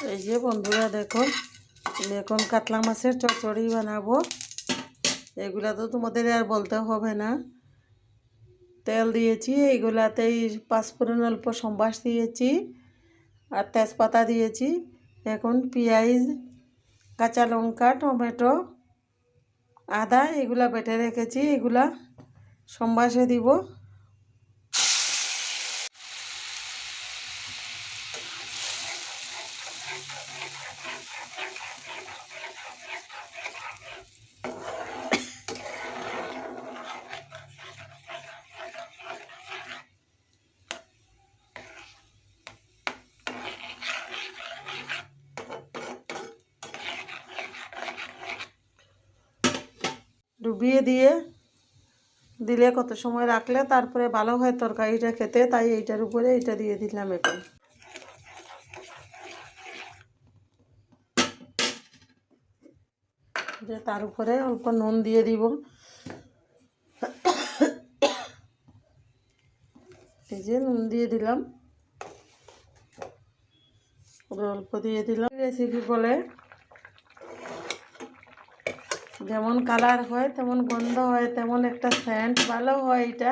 এই যে বন্ধুরা দেখো, আমি এখন কাতলা মাছের চচ্চড়ি বানাবো। এগুলা তো তোমাদের আর বলতে হবে না। তেল দিয়েছি, এইগুলাতেই পাঁচফোড়ন অল্প সম্বাস দিয়েছি আর তেজপাতা দিয়েছি। এখন পেঁয়াজ, কাঁচা লঙ্কা, টমেটো, আদা এগুলা বেটে রেখেছি, এগুলা সম্বাসে দিব। ডুবিয়ে দিলে কত সময় রাখলে তারপরে ভালো হয় তরকারিটা খেতে, তাই এইটার উপরে এটা দিয়ে দিলাম। এখন যে তার উপরে অল্প নুন দিয়ে দিব। এই যে নুন দিয়ে দিলাম, অল্প দিয়ে দিলাম। রেসিপি বলে যেমন কালার হয়, তেমন গন্ধ হয়, তেমন একটা সেন্ট ভালো হয়। এটা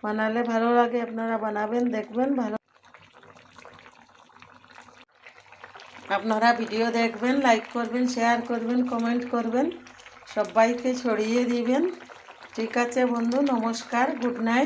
বানালে ভালো লাগে, আপনারা বানাবেন, দেখবেন ভালো। আপনারা ভিডিও দেখবেন, লাইক করবেন, শেয়ার করবেন, কমেন্ট করবেন, সবাইকে ছড়িয়ে দিবেন। ঠিক আছে বন্ধু, নমস্কার, গুড নাইট।